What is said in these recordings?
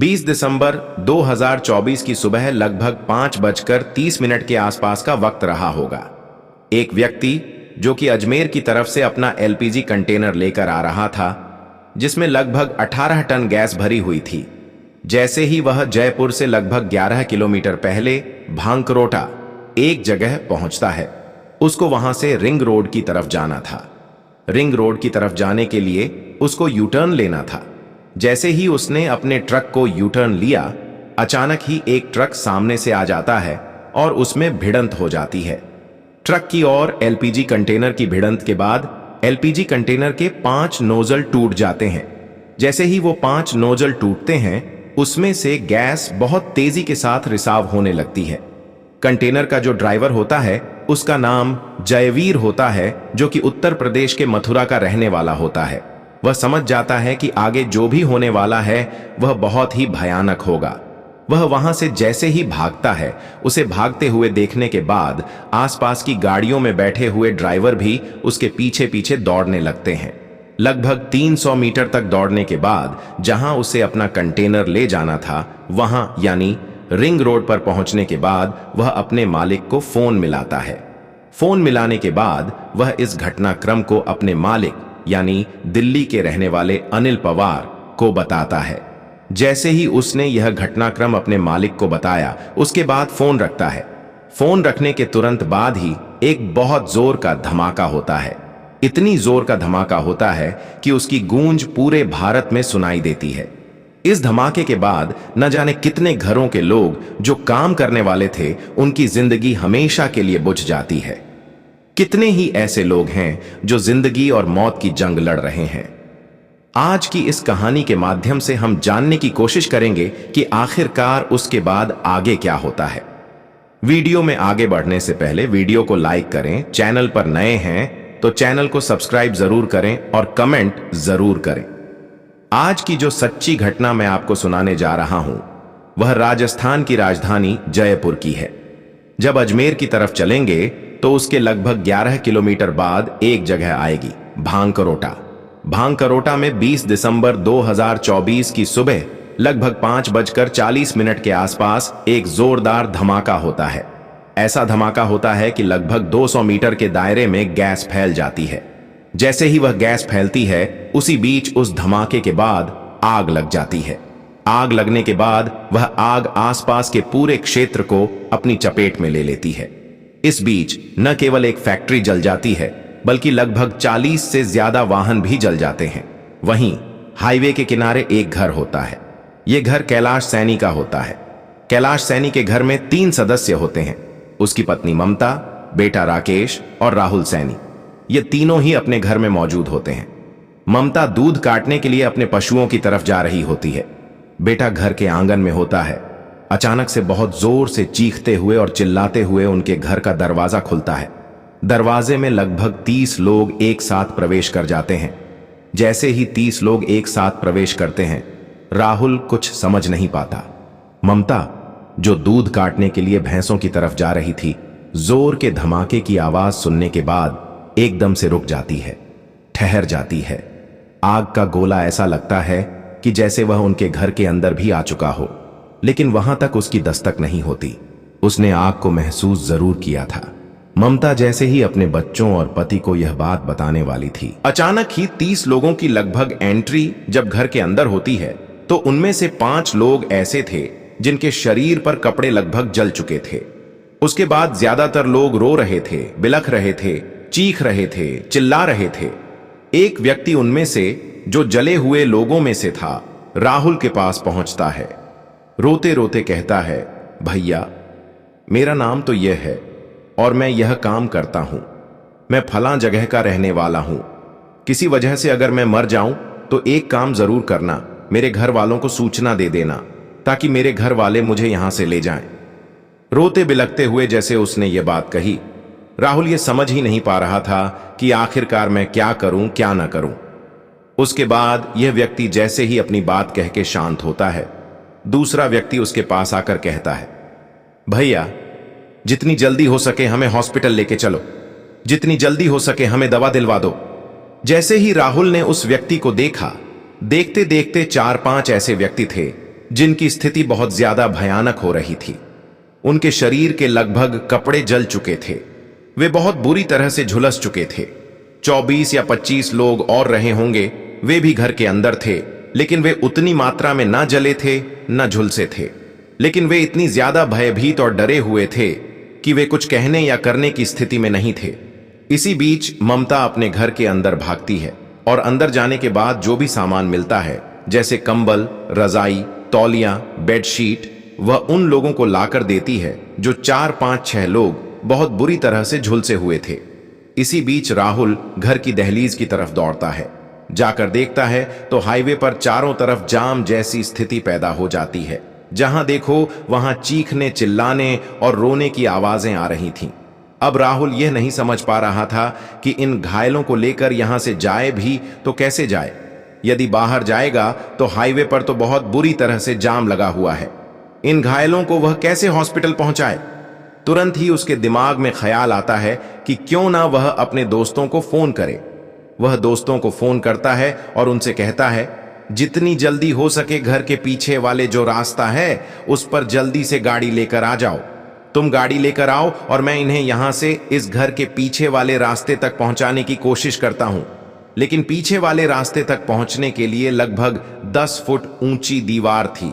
20 दिसंबर 2024 की सुबह लगभग 5:30 के आसपास का वक्त रहा होगा। एक व्यक्ति जो कि अजमेर की तरफ से अपना एलपीजी कंटेनर लेकर आ रहा था, जिसमें लगभग 18 टन गैस भरी हुई थी। जैसे ही वह जयपुर से लगभग 11 किलोमीटर पहले भांकरोटा एक जगह पहुंचता है, उसको वहां से रिंग रोड की तरफ जाना था। रिंग रोड की तरफ जाने के लिए उसको यू टर्न लेना था। जैसे ही उसने अपने ट्रक को यू टर्न लिया, अचानक ही एक ट्रक सामने से आ जाता है और उसमें भिड़ंत हो जाती है। ट्रक की और एलपीजी कंटेनर की भिड़ंत के बाद एलपीजी कंटेनर के 5 नोजल टूट जाते हैं। जैसे ही वो 5 नोजल टूटते हैं, उसमें से गैस बहुत तेजी के साथ रिसाव होने लगती है। कंटेनर का जो ड्राइवर होता है, उसका नाम जयवीर होता है, जो कि उत्तर प्रदेश के मथुरा का रहने वाला होता है। वह समझ जाता है कि आगे जो भी होने वाला है वह बहुत ही भयानक होगा। वह वहां से जैसे ही भागता है, उसे भागते हुए देखने के बाद आसपास की गाड़ियों में बैठे हुए ड्राइवर भी उसके पीछे पीछे दौड़ने लगते हैं। लगभग 300 मीटर तक दौड़ने के बाद जहां उसे अपना कंटेनर ले जाना था, वहां यानी रिंग रोड पर पहुंचने के बाद वह अपने मालिक को फोन मिलाता है। फोन मिलाने के बाद वह इस घटनाक्रम को अपने मालिक यानी दिल्ली के रहने वाले अनिल पवार को बताता है। जैसे ही उसने यह घटनाक्रम अपने मालिक को बताया, उसके बाद फोन रखता है। फोन रखने के तुरंत बाद ही एक बहुत जोर का धमाका होता है। इतनी जोर का धमाका होता है कि उसकी गूंज पूरे भारत में सुनाई देती है। इस धमाके के बाद न जाने कितने घरों के लोग जो काम करने वाले थे, उनकी जिंदगी हमेशा के लिए बुझ जाती है। कितने ही ऐसे लोग हैं जो जिंदगी और मौत की जंग लड़ रहे हैं। आज की इस कहानी के माध्यम से हम जानने की कोशिश करेंगे कि आखिरकार उसके बाद आगे क्या होता है। वीडियो में आगे बढ़ने से पहले वीडियो को लाइक करें, चैनल पर नए हैं तो चैनल को सब्सक्राइब जरूर करें और कमेंट जरूर करें। आज की जो सच्ची घटना मैं आपको सुनाने जा रहा हूं, वह राजस्थान की राजधानी जयपुर की है। जब अजमेर की तरफ चलेंगे तो उसके लगभग 11 किलोमीटर बाद एक जगह आएगी, भांकरोटा। भांकरोटा में 20 दिसंबर 2024 की सुबह लगभग 5:40 के आसपास एक जोरदार धमाका होता है। ऐसा धमाका होता है कि लगभग 200 मीटर के दायरे में गैस फैल जाती है। जैसे ही वह गैस फैलती है, उसी बीच उस धमाके के बाद आग लग जाती है। आग लगने के बाद वह आग आसपास के पूरे क्षेत्र को अपनी चपेट में ले लेती है। इस बीच न केवल एक फैक्ट्री जल जाती है, बल्कि लगभग 40 से ज्यादा वाहन भी जल जाते हैं। वहीं हाईवे के किनारे एक घर होता है। यह घर कैलाश सैनी का होता है। कैलाश सैनी के घर में 3 सदस्य होते हैं, उसकी पत्नी ममता, बेटा राकेश और राहुल सैनी। ये तीनों ही अपने घर में मौजूद होते हैं। ममता दूध काटने के लिए अपने पशुओं की तरफ जा रही होती है। बेटा घर के आंगन में होता है। अचानक से बहुत जोर से चीखते हुए और चिल्लाते हुए उनके घर का दरवाजा खुलता है। दरवाजे में लगभग 30 लोग एक साथ प्रवेश कर जाते हैं। जैसे ही 30 लोग एक साथ प्रवेश करते हैं, राहुल कुछ समझ नहीं पाता। ममता, जो दूध काटने के लिए भैंसों की तरफ जा रही थी, जोर के धमाके की आवाज सुनने के बाद एकदम से रुक जाती है, ठहर जाती है। आग का गोला ऐसा लगता है कि जैसे वह उनके घर के अंदर भी आ चुका हो, लेकिन वहां तक उसकी दस्तक नहीं होती। उसने आग को महसूस जरूर किया था। ममता जैसे ही अपने बच्चों और पति को यह बात बताने वाली थी, अचानक ही 30 लोगों की लगभग एंट्री जब घर के अंदर होती है, तो उनमें से 5 लोग ऐसे थे जिनके शरीर पर कपड़े लगभग जल चुके थे। उसके बाद ज्यादातर लोग रो रहे थे, बिलख रहे थे, चीख रहे थे, चिल्ला रहे थे। एक व्यक्ति उनमें से जो जले हुए लोगों में से था, राहुल के पास पहुंचता है। रोते रोते कहता है, भैया, मेरा नाम तो यह है और मैं यह काम करता हूं। मैं फलां जगह का रहने वाला हूं। किसी वजह से अगर मैं मर जाऊं तो एक काम जरूर करना, मेरे घर वालों को सूचना दे देना ताकि मेरे घर वाले मुझे यहां से ले जाएं। रोते बिलखते हुए जैसे उसने ये बात कही, राहुल ये समझ ही नहीं पा रहा था कि आखिरकार मैं क्या करूं क्या ना करूं। उसके बाद यह व्यक्ति जैसे ही अपनी बात कह के शांत होता है, दूसरा व्यक्ति उसके पास आकर कहता है, भैया, जितनी जल्दी हो सके हमें हॉस्पिटल लेके चलो, जितनी जल्दी हो सके हमें दवा दिलवा दो। जैसे ही राहुल ने उस व्यक्ति को देखा, देखते देखते 4-5 ऐसे व्यक्ति थे जिनकी स्थिति बहुत ज्यादा भयानक हो रही थी। उनके शरीर के लगभग कपड़े जल चुके थे। वे बहुत बुरी तरह से झुलस चुके थे। 24 या 25 लोग और रहे होंगे। वे भी घर के अंदर थे, लेकिन वे उतनी मात्रा में ना जले थे न झुलसे थे। लेकिन वे इतनी ज्यादा भयभीत और डरे हुए थे कि वे कुछ कहने या करने की स्थिति में नहीं थे। इसी बीच ममता अपने घर के अंदर भागती है और अंदर जाने के बाद जो भी सामान मिलता है, जैसे कंबल, रजाई, तौलियां, बेडशीट, वह उन लोगों को लाकर देती है जो 4, 5, 6 लोग बहुत बुरी तरह से झुलसे हुए थे। इसी बीच राहुल घर की दहलीज की तरफ दौड़ता है। जाकर देखता है तो हाईवे पर चारों तरफ जाम जैसी स्थिति पैदा हो जाती है। जहां देखो वहां चीखने, चिल्लाने और रोने की आवाजें आ रही थीं। अब राहुल यह नहीं समझ पा रहा था कि इन घायलों को लेकर यहां से जाए भी तो कैसे जाए। यदि बाहर जाएगा तो हाईवे पर तो बहुत बुरी तरह से जाम लगा हुआ है। इन घायलों को वह कैसे हॉस्पिटल पहुंचाए? तुरंत ही उसके दिमाग में ख्याल आता है कि क्यों ना वह अपने दोस्तों को फोन करे। वह दोस्तों को फोन करता है और उनसे कहता है, जितनी जल्दी हो सके घर के पीछे वाले जो रास्ता है उस पर जल्दी से गाड़ी लेकर आ जाओ। तुम गाड़ी लेकर आओ और मैं इन्हें यहां से इस घर के पीछे वाले रास्ते तक पहुंचाने की कोशिश करता हूं। लेकिन पीछे वाले रास्ते तक पहुंचने के लिए लगभग 10 फुट ऊंची दीवार थी।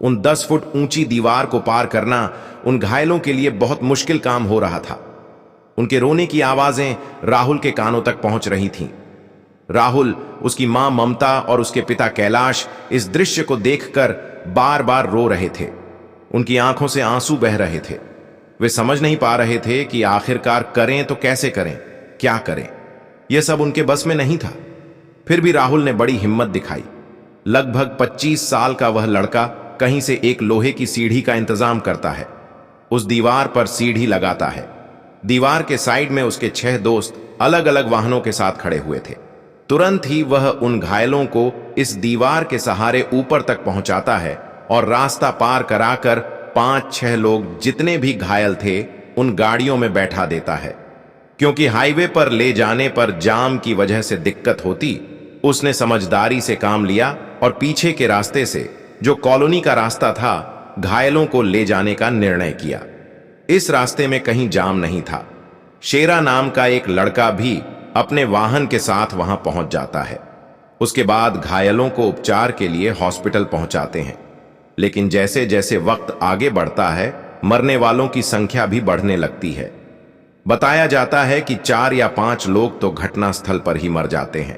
उन 10 फुट ऊंची दीवार को पार करना उन घायलों के लिए बहुत मुश्किल काम हो रहा था। उनके रोने की आवाजें राहुल के कानों तक पहुंच रही थीं। राहुल, उसकी मां ममता और उसके पिता कैलाश इस दृश्य को देखकर बार बार रो रहे थे। उनकी आंखों से आंसू बह रहे थे। वे समझ नहीं पा रहे थे कि आखिरकार करें तो कैसे करें, क्या करें। यह सब उनके बस में नहीं था। फिर भी राहुल ने बड़ी हिम्मत दिखाई। लगभग 25 साल का वह लड़का कहीं से एक लोहे की सीढ़ी का इंतजाम करता है। उस दीवार पर सीढ़ी लगाता है। दीवार के साइड में उसके 6 दोस्त अलग अलग वाहनों के साथ खड़े हुए थे। तुरंत ही वह उन घायलों को इस दीवार के सहारे ऊपर तक पहुंचाता है और रास्ता पार कराकर 5-6 लोग जितने भी घायल थे उन गाड़ियों में बैठा देता है। क्योंकि हाईवे पर ले जाने पर जाम की वजह से दिक्कत होती, उसने समझदारी से काम लिया और पीछे के रास्ते से, जो कॉलोनी का रास्ता था, घायलों को ले जाने का निर्णय किया। इस रास्ते में कहीं जाम नहीं था। शेरा नाम का एक लड़का भी अपने वाहन के साथ वहां पहुंच जाता है। उसके बाद घायलों को उपचार के लिए हॉस्पिटल पहुंचाते हैं। लेकिन जैसे जैसे वक्त आगे बढ़ता है, मरने वालों की संख्या भी बढ़ने लगती है। बताया जाता है कि 4 या 5 लोग तो घटनास्थल पर ही मर जाते हैं।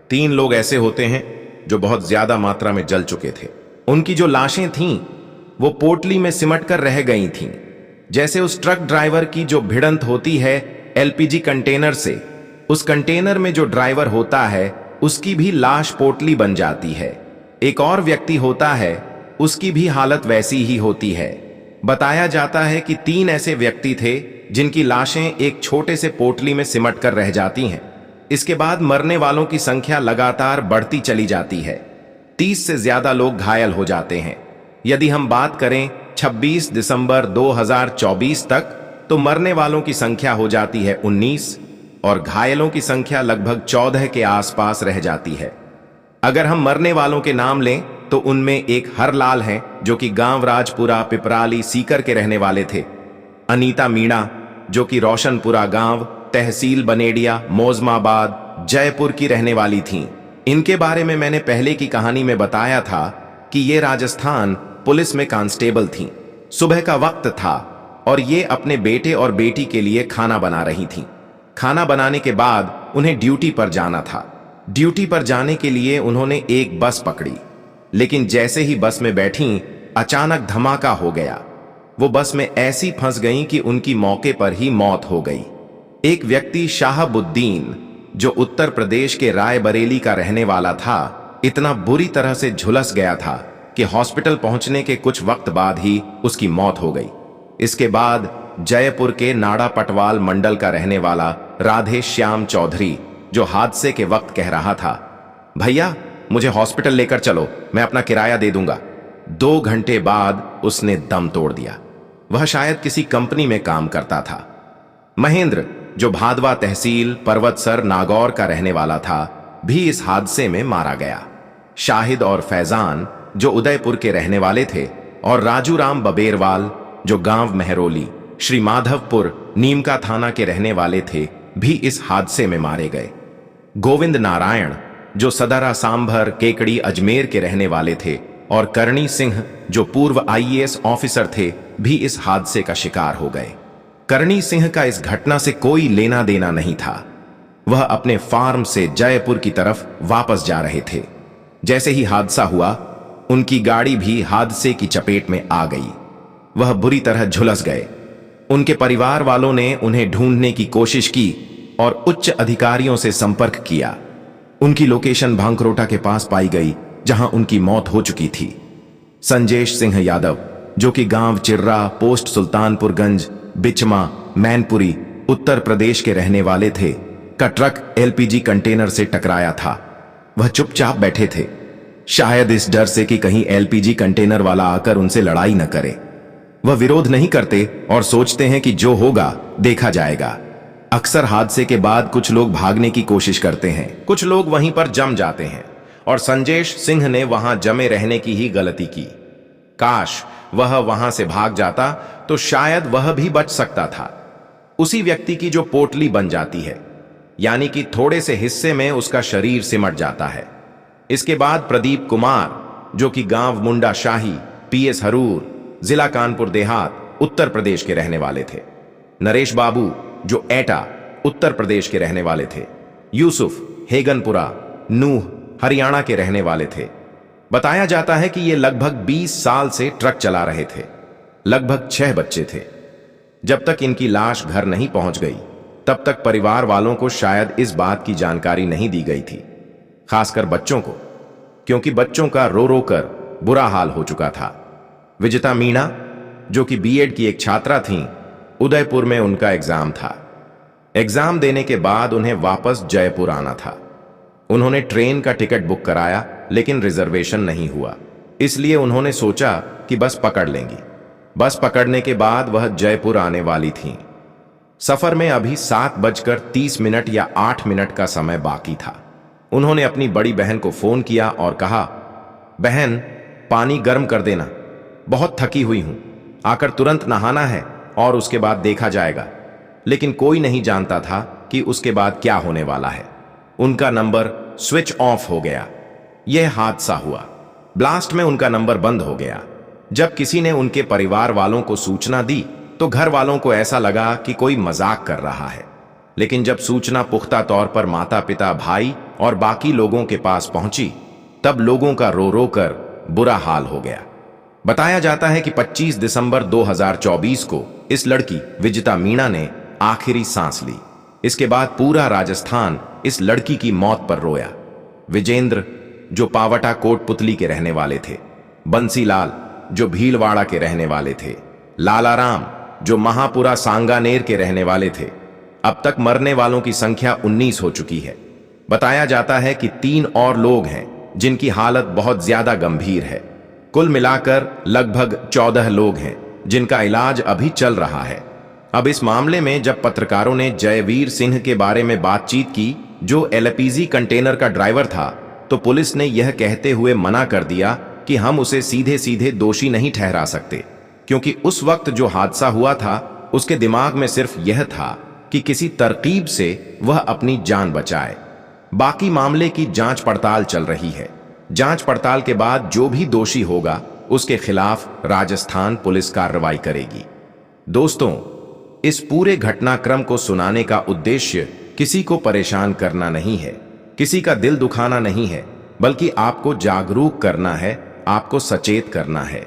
3 लोग ऐसे होते हैं जो बहुत ज्यादा मात्रा में जल चुके थे। उनकी जो लाशें थीं वो पोटली में सिमट कर रह गई थीं। जैसे उस ट्रक ड्राइवर की जो भिड़ंत होती है एलपीजी कंटेनर से, उस कंटेनर में जो ड्राइवर होता है उसकी भी लाश पोटली बन जाती है। एक और व्यक्ति होता है, उसकी भी हालत वैसी ही होती है। बताया जाता है कि 3 ऐसे व्यक्ति थे जिनकी लाशें एक छोटे से पोटली में सिमट कर रह जाती हैं। इसके बाद मरने वालों की संख्या लगातार बढ़ती चली जाती है। 30 से ज्यादा लोग घायल हो जाते हैं। यदि हम बात करें 26 दिसंबर 2024 तक, तो मरने वालों की संख्या हो जाती है 19 और घायलों की संख्या लगभग 14 के आसपास रह जाती है। अगर हम मरने वालों के नाम लें तो उनमें एक हरलाल हैं जो कि गांव राजपुरा, पिपराली, सीकर के रहने वाले थे। अनीता मीणा जो कि रोशनपुरा गांव, तहसील बनेडिया, मोजमाबाद, जयपुर की रहने वाली थीं। इनके बारे में मैंने पहले की कहानी में बताया था कि ये राजस्थान पुलिस में कांस्टेबल थीं। सुबह का वक्त था और ये अपने बेटे और बेटी के लिए खाना बना रही थीं। खाना बनाने के बाद उन्हें ड्यूटी पर जाना था। ड्यूटी पर जाने के लिए उन्होंने एक बस पकड़ी, लेकिन जैसे ही बस में बैठीं, अचानक धमाका हो गया। वो बस में ऐसी फंस गईं कि उनकी मौके पर ही मौत हो गई। एक व्यक्ति शाहबुद्दीन, जो उत्तर प्रदेश के रायबरेली का रहने वाला था, इतना बुरी तरह से झुलस गया था कि हॉस्पिटल पहुंचने के कुछ वक्त बाद ही उसकी मौत हो गई। इसके बाद जयपुर के नाड़ा पटवाल मंडल का रहने वाला राधे श्याम चौधरी, जो हादसे के वक्त कह रहा था, भैया मुझे हॉस्पिटल लेकर चलो, मैं अपना किराया दे दूंगा। 2 घंटे बाद उसने दम तोड़ दिया। वह शायद किसी कंपनी में काम करता था। महेंद्र, जो भादवा तहसील पर्वतसर नागौर का रहने वाला था, भी इस हादसे में मारा गया। शाहिद और फैजान, जो उदयपुर के रहने वाले थे, और राजू राम बबेरवाल, जो गांव मेहरोली श्री माधवपुर नीमका थाना के रहने वाले थे, भी इस हादसे में मारे गए। गोविंद नारायण, जो सदरा सांभर केकड़ी अजमेर के रहने वाले थे, और करणी सिंह, जो पूर्व आईएएस ऑफिसर थे, भी इस हादसे का शिकार हो गए। करणी सिंह का इस घटना से कोई लेना देना नहीं था। वह अपने फार्म से जयपुर की तरफ वापस जा रहे थे। जैसे ही हादसा हुआ, उनकी गाड़ी भी हादसे की चपेट में आ गई। वह बुरी तरह झुलस गए। उनके परिवार वालों ने उन्हें ढूंढने की कोशिश की और उच्च अधिकारियों से संपर्क किया। उनकी लोकेशन भांकरोटा के पास पाई गई, जहां उनकी मौत हो चुकी थी। संजेश सिंह यादव, जो कि गांव चिर्रा पोस्ट सुल्तानपुरगंज बिचमा मैनपुरी उत्तर प्रदेश के रहने वाले थे, का ट्रक एलपीजी कंटेनर से टकराया था। वह चुपचाप बैठे थे, शायद इस डर से कि कहीं एलपीजी कंटेनर वाला आकर उनसे लड़ाई न करे। वह विरोध नहीं करते और सोचते हैं कि जो होगा देखा जाएगा। अक्सर हादसे के बाद कुछ लोग भागने की कोशिश करते हैं, कुछ लोग वहीं पर जम जाते हैं, और संजेश सिंह ने वहां जमे रहने की ही गलती की। काश वह वहां से भाग जाता तो शायद वह भी बच सकता था। उसी व्यक्ति की जो पोटली बन जाती है, यानी कि थोड़े से हिस्से में उसका शरीर सिमट जाता है। इसके बाद प्रदीप कुमार, जो कि गांव मुंडा शाही पीएस हरूर जिला कानपुर देहात उत्तर प्रदेश के रहने वाले थे। नरेश बाबू, जो एटा उत्तर प्रदेश के रहने वाले थे। यूसुफ हेगनपुरा नूह हरियाणा के रहने वाले थे। बताया जाता है कि ये लगभग 20 साल से ट्रक चला रहे थे। लगभग 6 बच्चे थे। जब तक इनकी लाश घर नहीं पहुंच गई, तब तक परिवार वालों को शायद इस बात की जानकारी नहीं दी गई थी, खासकर बच्चों को, क्योंकि बच्चों का रो रो कर बुरा हाल हो चुका था। विजिता मीणा, जो कि बीएड की एक छात्रा थीं, उदयपुर में उनका एग्जाम था। एग्जाम देने के बाद उन्हें वापस जयपुर आना था। उन्होंने ट्रेन का टिकट बुक कराया, लेकिन रिजर्वेशन नहीं हुआ, इसलिए उन्होंने सोचा कि बस पकड़ लेंगी। बस पकड़ने के बाद वह जयपुर आने वाली थीं। सफर में अभी 7:30 या 8 मिनट का समय बाकी था। उन्होंने अपनी बड़ी बहन को फोन किया और कहा, बहन पानी गर्म कर देना, बहुत थकी हुई हूं, आकर तुरंत नहाना है और उसके बाद देखा जाएगा। लेकिन कोई नहीं जानता था कि उसके बाद क्या होने वाला है। उनका नंबर स्विच ऑफ हो गया। यह हादसा हुआ। ब्लास्ट में उनका नंबर बंद हो गया। जब किसी ने उनके परिवार वालों को सूचना दी तो घर वालों को ऐसा लगा कि कोई मजाक कर रहा है, लेकिन जब सूचना पुख्ता तौर पर माता पिता भाई और बाकी लोगों के पास पहुंची, तब लोगों का रो रो कर बुरा हाल हो गया। बताया जाता है कि 25 दिसंबर 2024 को इस लड़की विजिता मीणा ने आखिरी सांस ली। इसके बाद पूरा राजस्थान इस लड़की की मौत पर रोया। विजेंद्र, जो पावटा कोटपुतली के रहने वाले थे, बंसीलाल, जो भीलवाड़ा के रहने वाले थे, लालाराम, जो महापुरा सांगानेर के रहने वाले थे। अब तक मरने वालों की संख्या 19 हो चुकी है। बताया जाता है कि 3 और लोग हैं जिनकी हालत बहुत ज्यादा गंभीर है। कुल मिलाकर लगभग 14 लोग हैं जिनका इलाज अभी चल रहा है। अब इस मामले में जब पत्रकारों ने जयवीर सिंह के बारे में बातचीत की, जो एलपीजी कंटेनर का ड्राइवर था, तो पुलिस ने यह कहते हुए मना कर दिया कि हम उसे सीधे सीधे दोषी नहीं ठहरा सकते, क्योंकि उस वक्त जो हादसा हुआ था उसके दिमाग में सिर्फ यह था कि किसी तरकीब से वह अपनी जान बचाए। बाकी मामले की जांच पड़ताल चल रही है। जांच पड़ताल के बाद जो भी दोषी होगा उसके खिलाफ राजस्थान पुलिस कार्रवाई करेगी। दोस्तों, इस पूरे घटनाक्रम को सुनाने का उद्देश्य किसी को परेशान करना नहीं है, किसी का दिल दुखाना नहीं है, बल्कि आपको जागरूक करना है, आपको सचेत करना है।